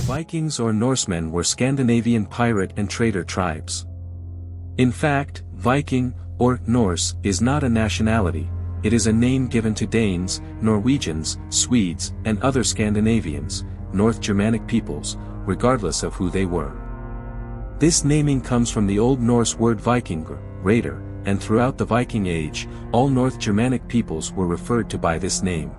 Vikings or Norsemen were Scandinavian pirate and trader tribes. In fact, Viking, or Norse, is not a nationality, it is a name given to Danes, Norwegians, Swedes, and other Scandinavians, North Germanic peoples, regardless of who they were. This naming comes from the Old Norse word Vikingur, raider, and throughout the Viking Age, all North Germanic peoples were referred to by this name.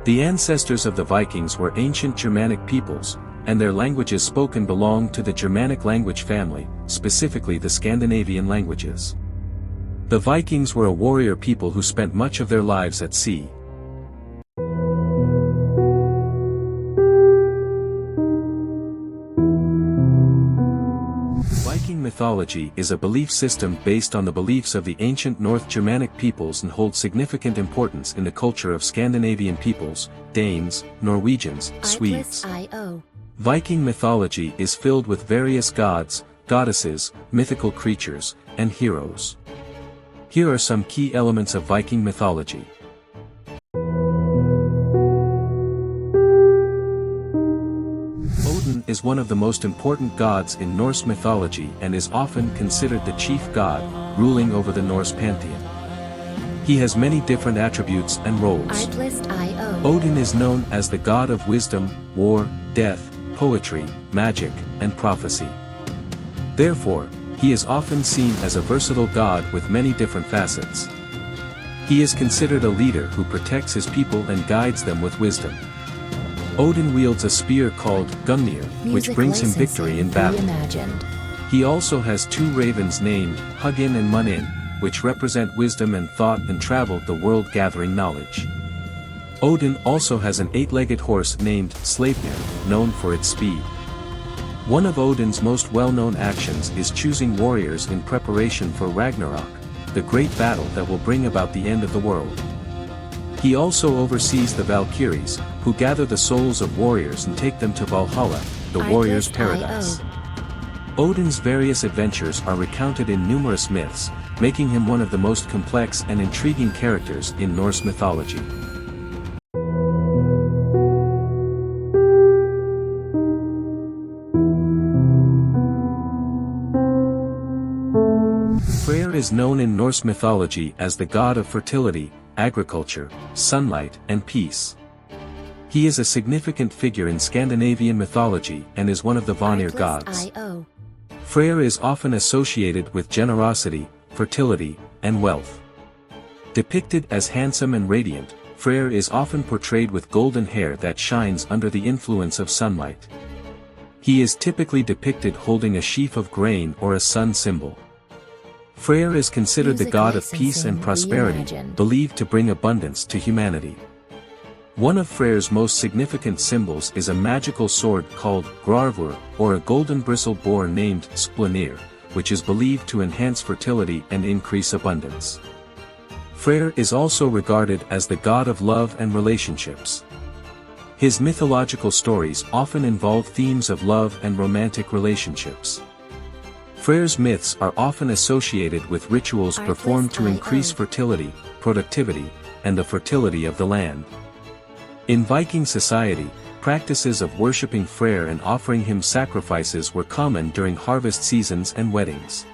The ancestors of the Vikings were ancient Germanic peoples, and their languages spoken belonged to the Germanic language family, specifically the Scandinavian languages. The Vikings were a warrior people who spent much of their lives at sea. Viking mythology is a belief system based on the beliefs of the ancient North Germanic peoples and holds significant importance in the culture of Scandinavian peoples, Danes, Norwegians, Swedes. Viking mythology is filled with various gods, goddesses, mythical creatures, and heroes. Here are some key elements of Viking mythology. Odin is one of the most important gods in Norse mythology and is often considered the chief god, ruling over the Norse pantheon. He has many different attributes and roles. Odin is known as the god of wisdom, war, death, poetry, magic, and prophecy. Therefore, he is often seen as a versatile god with many different facets. He is considered a leader who protects his people and guides them with wisdom. Odin wields a spear called Gungnir, which brings him victory in battle. He also has two ravens named Hugin and Munin, which represent wisdom and thought and travel the world gathering knowledge. Odin also has an eight-legged horse named Sleipnir, known for its speed. One of Odin's most well-known actions is choosing warriors in preparation for Ragnarok, the great battle that will bring about the end of the world. He also oversees the Valkyries, who gather the souls of warriors and take them to Valhalla, the warrior's paradise. Odin's various adventures are recounted in numerous myths, making him one of the most complex and intriguing characters in Norse mythology. Frer is known in Norse mythology as the god of fertility, agriculture, sunlight, and peace. He is a significant figure in Scandinavian mythology and is one of the Vanir gods. Frer is often associated with generosity, fertility, and wealth. Depicted as handsome and radiant, Frer is often portrayed with golden hair that shines under the influence of sunlight. He is typically depicted holding a sheaf of grain or a sun symbol. Frer is considered the god of peace and prosperity, believed to bring abundance to humanity. One of Frer's most significant symbols is a magical sword called Grarvur, or a golden-bristled boar named Splanir, which is believed to enhance fertility and increase abundance. Frer is also regarded as the god of love and relationships. His mythological stories often involve themes of love and romantic relationships. Frer's myths are often associated with rituals performed to increase fertility, productivity, and the fertility of the land. In Viking society, practices of worshipping Frer and offering him sacrifices were common during harvest seasons and weddings.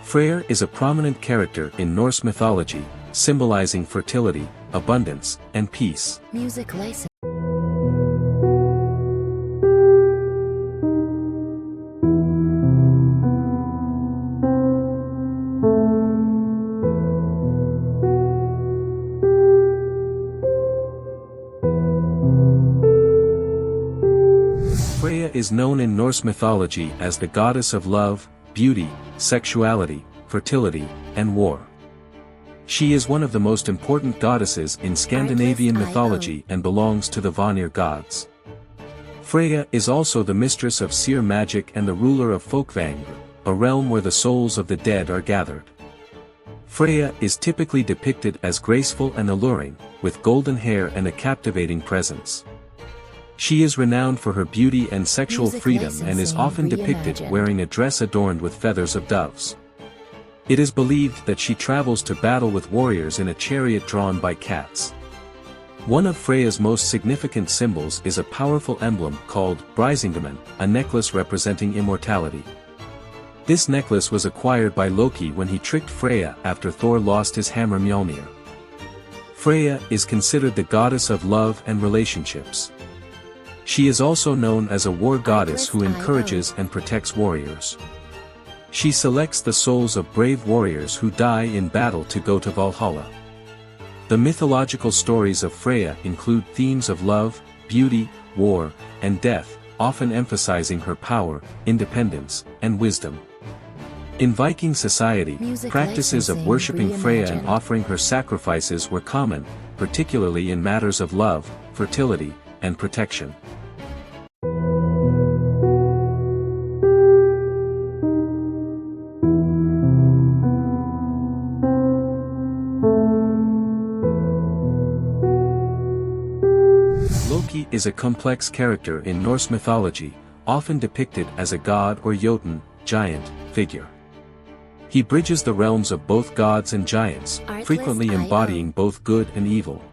Frer is a prominent character in Norse mythology, symbolizing fertility, abundance, and peace. Music license. Freya is known in Norse mythology as the goddess of love, beauty, sexuality, fertility, and war. She is one of the most important goddesses in Scandinavian mythology and belongs to the Vanir gods. Freya is also the mistress of seer magic and the ruler of Folkvangr, a realm where the souls of the dead are gathered. Freya is typically depicted as graceful and alluring, with golden hair and a captivating presence. She is renowned for her beauty and sexual freedom and is often depicted wearing a dress adorned with feathers of doves. It is believed that she travels to battle with warriors in a chariot drawn by cats. One of Freya's most significant symbols is a powerful emblem called Brisingamen, a necklace representing immortality. This necklace was acquired by Loki when he tricked Freya after Thor lost his hammer Mjolnir. Freya is considered the goddess of love and relationships. She is also known as a war goddess who encourages and protects warriors. She selects the souls of brave warriors who die in battle to go to Valhalla. The mythological stories of Freya include themes of love, beauty, war, and death, often emphasizing her power, independence, and wisdom. In Viking society, practices of worshipping Freya and offering her sacrifices were common, particularly in matters of love, fertility, and protection. Loki is a complex character in Norse mythology, often depicted as a god or Jotun, giant, figure. He bridges the realms of both gods and giants, frequently embodying both good and evil.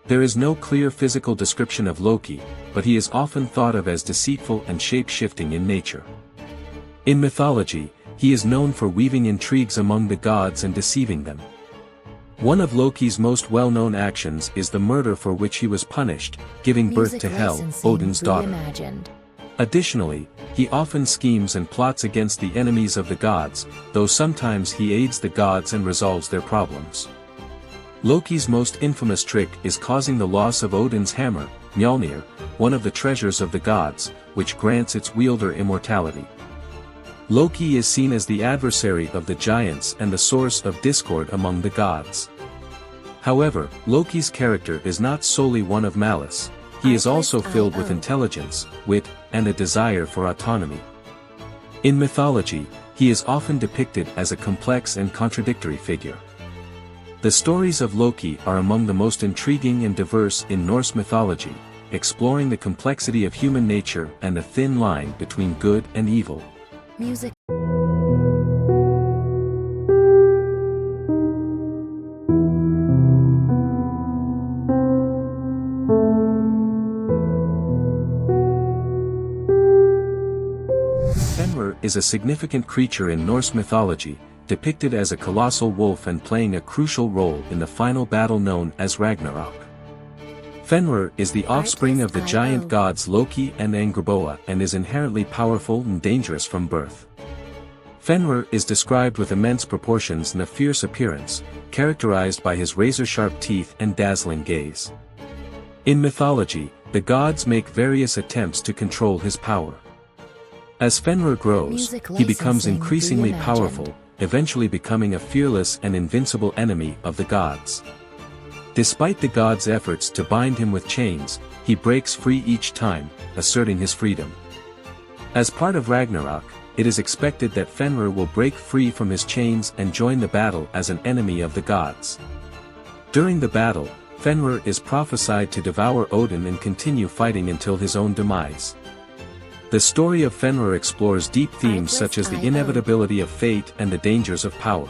There is no clear physical description of Loki, but he is often thought of as deceitful and shape-shifting in nature. In mythology, he is known for weaving intrigues among the gods and deceiving them. One of Loki's most well-known actions is the murder for which he was punished, giving birth to Hel, Odin's daughter. Additionally, he often schemes and plots against the enemies of the gods, though sometimes he aids the gods and resolves their problems. Loki's most infamous trick is causing the loss of Odin's hammer, Mjolnir, one of the treasures of the gods, which grants its wielder immortality. Loki is seen as the adversary of the giants and the source of discord among the gods. However, Loki's character is not solely one of malice. He is also filled with intelligence, wit, and a desire for autonomy. In mythology, he is often depicted as a complex and contradictory figure. The stories of Loki are among the most intriguing and diverse in Norse mythology, exploring the complexity of human nature and the thin line between good and evil. Music. Fenr is a significant creature in Norse mythology, depicted as a colossal wolf and playing a crucial role in the final battle known as Ragnarok. Fenr is the offspring of the giant gods Loki and Angrboda and is inherently powerful and dangerous from birth. Fenr is described with immense proportions and a fierce appearance, characterized by his razor-sharp teeth and dazzling gaze. In mythology, the gods make various attempts to control his power. As Fenr grows, he becomes increasingly powerful, eventually becoming a fearless and invincible enemy of the gods. Despite the gods' efforts to bind him with chains, he breaks free each time, asserting his freedom. As part of Ragnarok, it is expected that Fenr will break free from his chains and join the battle as an enemy of the gods. During the battle, Fenr is prophesied to devour Odin and continue fighting until his own demise. The story of Fenr explores deep themes such as the inevitability of fate and the dangers of power.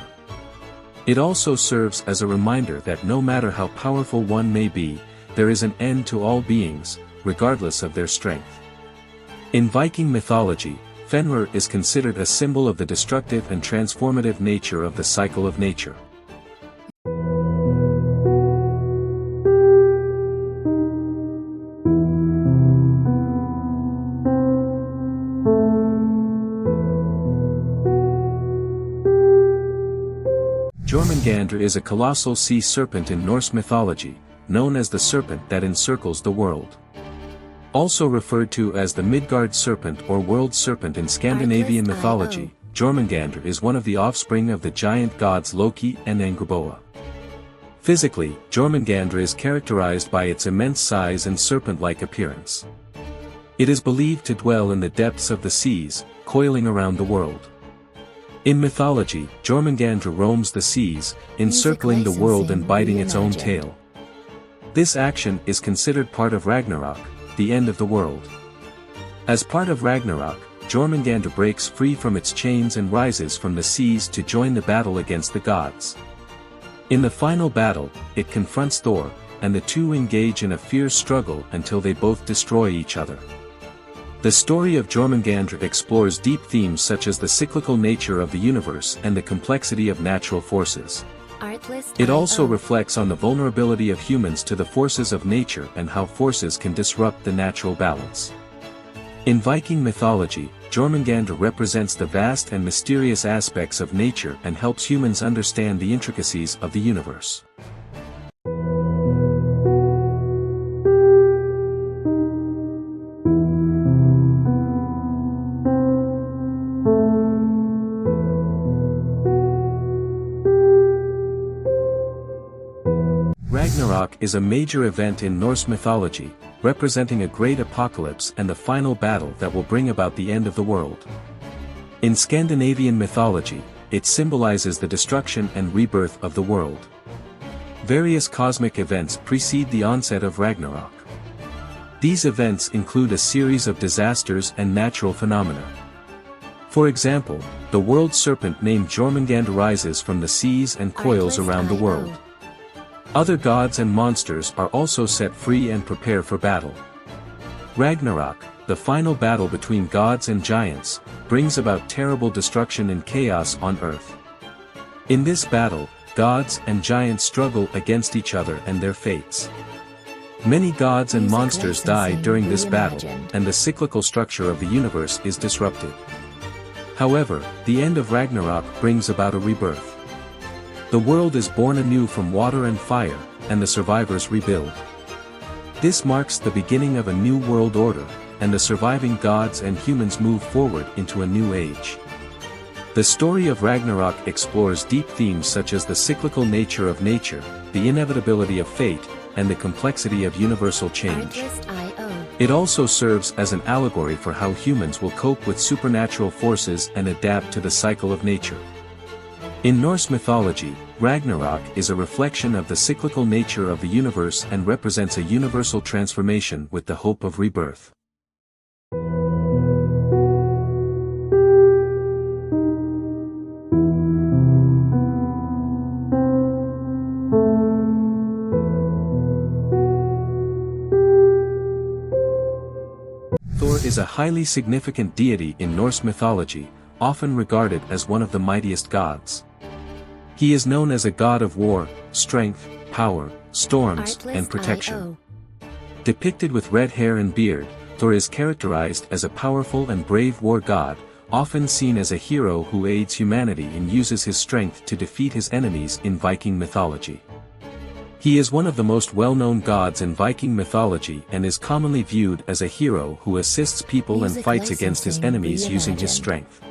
It also serves as a reminder that no matter how powerful one may be, there is an end to all beings, regardless of their strength. In Viking mythology, Fenr is considered a symbol of the destructive and transformative nature of the cycle of nature. Jormungandr is a colossal sea serpent in Norse mythology, known as the serpent that encircles the world. Also referred to as the Midgard serpent or world serpent in Scandinavian mythology, Jormungandr is one of the offspring of the giant gods Loki and Angrboda. Physically, Jormungandr is characterized by its immense size and serpent-like appearance. It is believed to dwell in the depths of the seas, coiling around the world. In mythology, Jormungandr roams the seas, encircling the world and biting its own tail. This action is considered part of Ragnarok, the end of the world. As part of Ragnarok, Jormungandr breaks free from its chains and rises from the seas to join the battle against the gods. In the final battle, it confronts Thor, and the two engage in a fierce struggle until they both destroy each other. The story of Jormungandr explores deep themes such as the cyclical nature of the universe and the complexity of natural forces. It also reflects on the vulnerability of humans to the forces of nature and how forces can disrupt the natural balance. In Viking mythology, Jormungandr represents the vast and mysterious aspects of nature and helps humans understand the intricacies of the universe. Ragnarok is a major event in Norse mythology, representing a great apocalypse and the final battle that will bring about the end of the world. In Scandinavian mythology, it symbolizes the destruction and rebirth of the world. Various cosmic events precede the onset of Ragnarok. These events include a series of disasters and natural phenomena. For example, the world serpent named Jormungandr rises from the seas and coils around the world. Other gods and monsters are also set free and prepare for battle. Ragnarok, the final battle between gods and giants, brings about terrible destruction and chaos on Earth. In this battle, gods and giants struggle against each other and their fates. Many gods and monsters die during this battle, and the cyclical structure of the universe is disrupted. However, the end of Ragnarok brings about a rebirth. The world is born anew from water and fire, and the survivors rebuild. This marks the beginning of a new world order, and the surviving gods and humans move forward into a new age. The story of Ragnarok explores deep themes such as the cyclical nature of nature, the inevitability of fate, and the complexity of universal change. It also serves as an allegory for how humans will cope with supernatural forces and adapt to the cycle of nature. In Norse mythology, Ragnarok is a reflection of the cyclical nature of the universe and represents a universal transformation with the hope of rebirth. Thor is a highly significant deity in Norse mythology, often regarded as one of the mightiest gods. He is known as a god of war, strength, power, storms, and protection. Depicted with red hair and beard, Thor is characterized as a powerful and brave war god, often seen as a hero who aids humanity and uses his strength to defeat his enemies in Viking mythology. He is one of the most well-known gods in Viking mythology and is commonly viewed as a hero who assists people and fights against his enemies using his strength.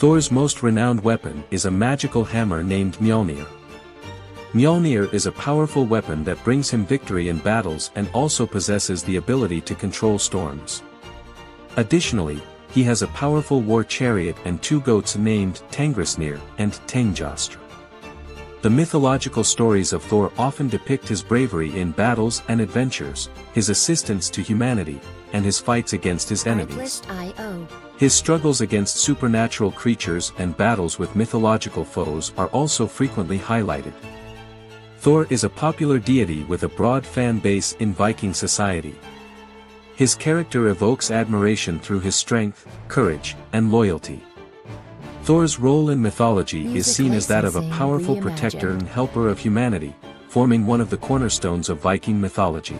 Thor's most renowned weapon is a magical hammer named Mjolnir. Mjolnir is a powerful weapon that brings him victory in battles and also possesses the ability to control storms. Additionally, he has a powerful war chariot and two goats named Tengrisnir and Tengjastr. The mythological stories of Thor often depict his bravery in battles and adventures, his assistance to humanity, and his fights against his enemies. His struggles against supernatural creatures and battles with mythological foes are also frequently highlighted. Thor is a popular deity with a broad fan base in Viking society. His character evokes admiration through his strength, courage, and loyalty. Thor's role in mythology is seen as that of a powerful protector and helper of humanity, forming one of the cornerstones of Viking mythology.